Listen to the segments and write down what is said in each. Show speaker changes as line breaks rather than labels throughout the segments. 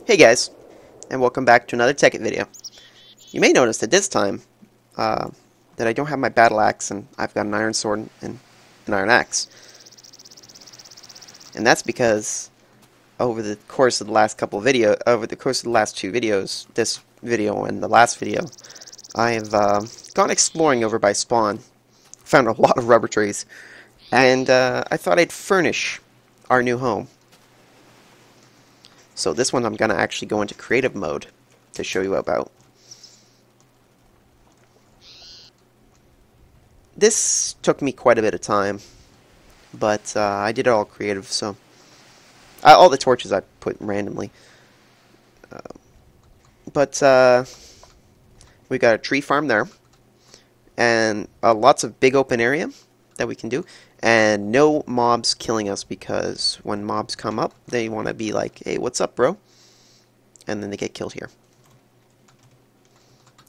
Hey guys, and welcome back to another Tekkit video. You may notice that this time, that I don't have my battle axe and I've got an iron sword and an iron axe. And that's because over the course of the last two videos, this video and the last video, I have gone exploring over by spawn, found a lot of rubber trees, and I thought I'd furnish our new home. So this one I'm going to actually go into creative mode to show you about. This took me quite a bit of time, but I did it all creative, so all the torches I put randomly. But we got a tree farm there, and lots of big open area that we can do, and no mobs killing us, because when mobs come up, they want to be like, hey, what's up, bro? And then they get killed here.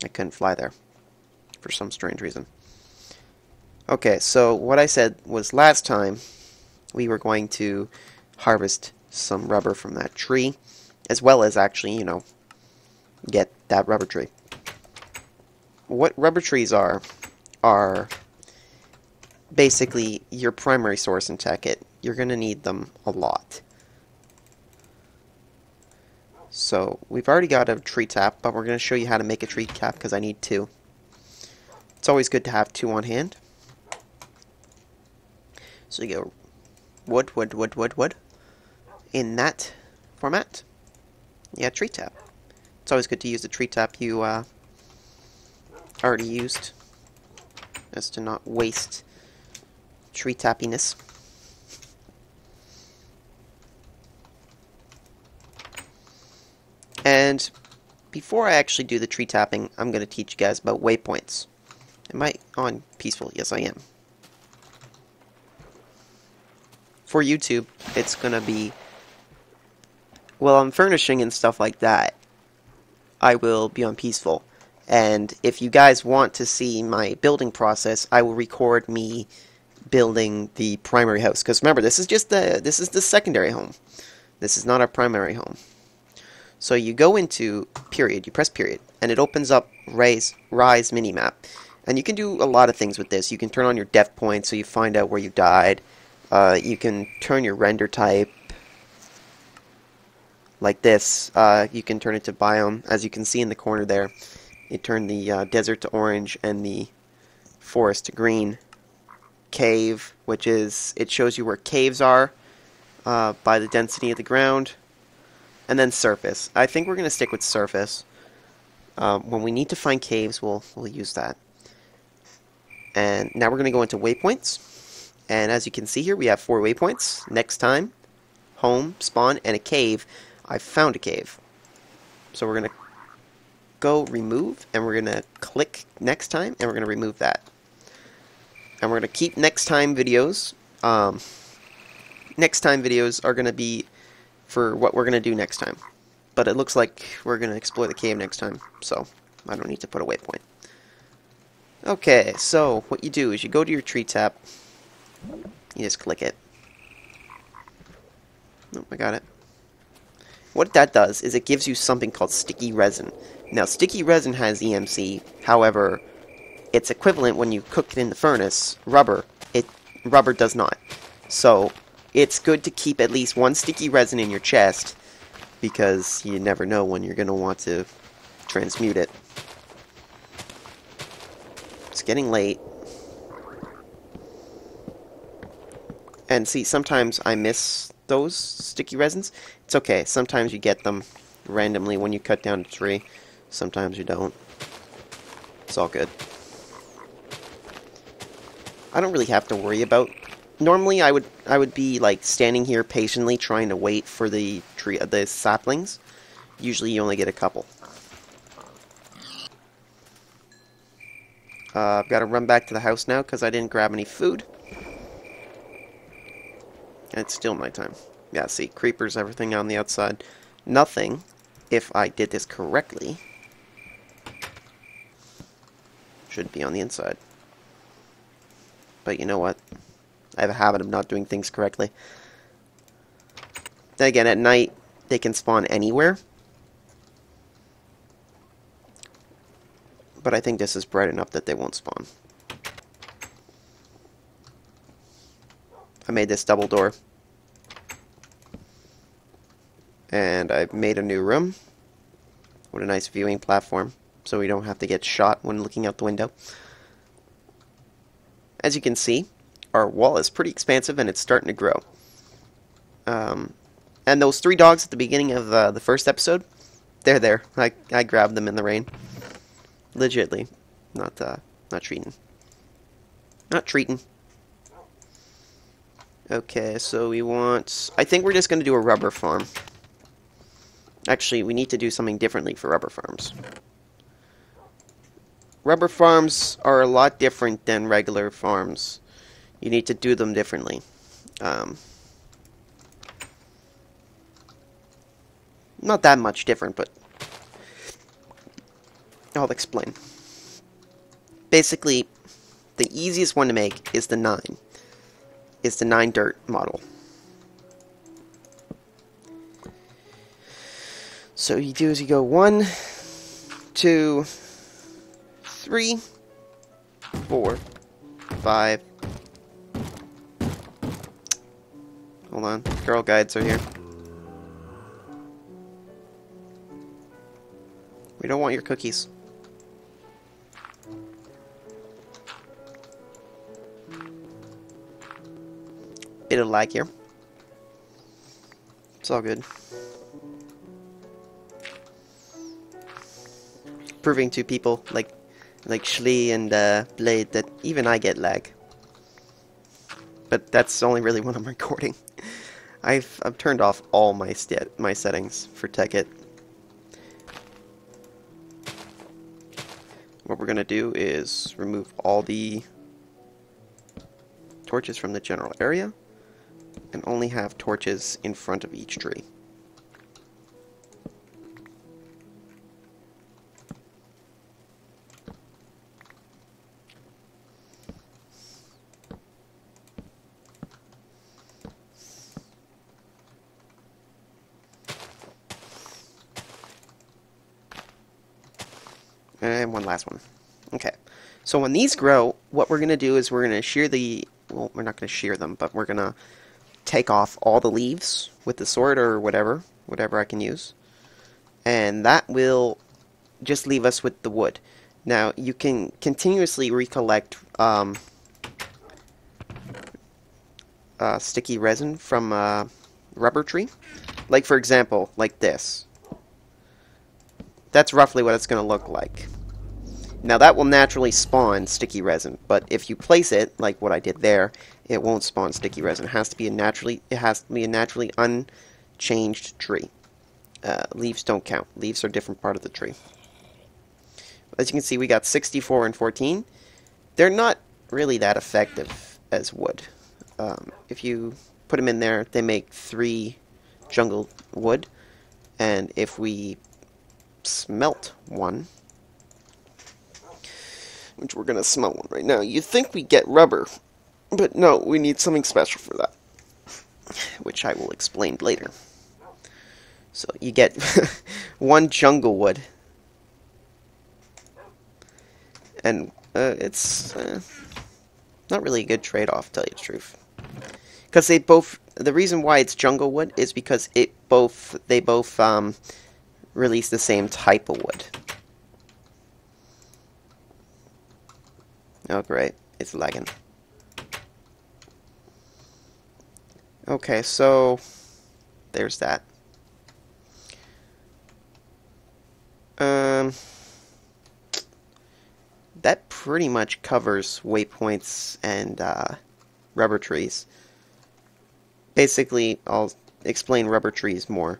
I couldn't fly there for some strange reason. Okay, so what I said was last time we were going to harvest some rubber from that tree, as well as actually, you know, get that rubber tree. What rubber trees are basically your primary source in Tekkit. You're going to need them a lot. So we've already got a tree tap, but we're going to show you how to make a tree tap because I need two. It's always good to have two on hand. So you go wood, wood, wood, wood, wood. In that format, yeah, tree tap. It's always good to use the tree tap you already used, as to not waste tree tappiness. And before I actually do the tree tapping, I'm going to teach you guys about waypoints. Am I on peaceful? Yes, I am. For YouTube, it's going to be, well, I'm furnishing and stuff like that, I will be on peaceful. And if you guys want to see my building process, I will record me building the primary house. Because remember, this is the secondary home. This is not our primary home. So you go into period, you press period, and it opens up Rise minimap. And you can do a lot of things with this. You can turn on your death point so you find out where you died. You can turn your render type like this. You can turn it to biome, as you can see in the corner there. It turned the desert to orange and the forest to green. Cave, which is, it shows you where caves are by the density of the ground. And then surface. I think we're going to stick with surface. When we need to find caves, we'll use that. And now we're going to go into waypoints. And as you can see here, we have 4 waypoints. Next time, home, spawn, and a cave. I found a cave. So we're going to go remove, and we're going to click next time, and we're going to remove that. And we're going to keep next time videos. Next time videos are going to be for what we're going to do next time. But it looks like we're going to explore the cave next time, so I don't need to put a waypoint. Okay, so what you do is you go to your tree tap. You just click it. Oh, I got it. What that does is it gives you something called sticky resin. Now, sticky resin has EMC, however, it's equivalent when you cook it in the furnace. Rubber does not. So, it's good to keep at least one sticky resin in your chest, because you never know when you're going to want to transmute it. It's getting late. And see, sometimes I miss those sticky resins. It's okay. Sometimes you get them randomly when you cut down a tree. Sometimes you don't. It's all good. I don't really have to worry about. Normally, I would be like standing here patiently trying to wait for the saplings. Usually, you only get a couple. I've got to run back to the house now because I didn't grab any food. And it's still nighttime. Yeah, see, creepers, everything on the outside. Nothing, if I did this correctly, should be on the inside. But you know what? I have a habit of not doing things correctly. Then again, at night, they can spawn anywhere. but I think this is bright enough that they won't spawn. I made this double door. And I've made a new room with a nice viewing platform, so we don't have to get shot when looking out the window. As you can see, our wall is pretty expansive and it's starting to grow. And those 3 dogs at the beginning of the first episode, they're there. I grabbed them in the rain. Legitly. Not treating. Not treating. Okay, so we want... I think we're just going to do a rubber farm. Actually, we need to do something differently for rubber farms. Rubber farms are a lot different than regular farms. You need to do them differently. Not that much different, but I'll explain. Basically, the easiest one to make is the 9. Is the 9 dirt model. So you do is you go 1, 2, 3, 4, 5. Hold on, girl guides are here. We don't want your cookies. Bit of lag here. It's all good. Proving to people like Shlee and Blade that even I get lag. But that's only really when I'm recording. I've turned off all my settings for Tekkit. What we're gonna do is remove all the torches from the general area and only have torches in front of each tree. And one last one. Okay. So when these grow, what we're going to do is we're going to shear the... Well, we're not going to shear them, but we're going to take off all the leaves with the sword or whatever I can use. And that will just leave us with the wood. Now, you can continuously recollect sticky resin from a rubber tree. Like, for example, like this. That's roughly what it's going to look like. Now that will naturally spawn sticky resin, but if you place it, like what I did there, it won't spawn sticky resin. It has to be a naturally unchanged tree. Leaves don't count. Leaves are a different part of the tree. As you can see, we got 64 and 14. They're not really that effective as wood. If you put them in there, they make 3 jungle wood, and if we smelt one, which we're gonna smelt one right now, you'd think we get rubber, but no, we need something special for that, which I will explain later. So you get 1 jungle wood, and it's not really a good trade-off, to tell you the truth, because the reason why it's jungle wood is because they both release the same type of wood. Oh great, it's lagging. Okay, so there's that. That pretty much covers waypoints and rubber trees. Basically, I'll explain rubber trees more.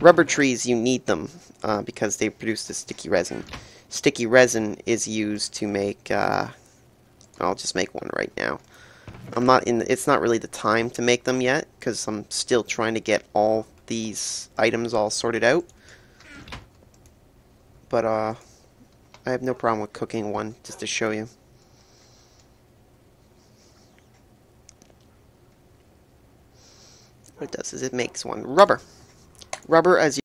Rubber trees, you need them because they produce the sticky resin. Sticky resin is used to make... I'll just make one right now. It's not really the time to make them yet because I'm still trying to get all these items all sorted out. But I have no problem with cooking one just to show you. What it does is it makes one rubber. Rubber, as you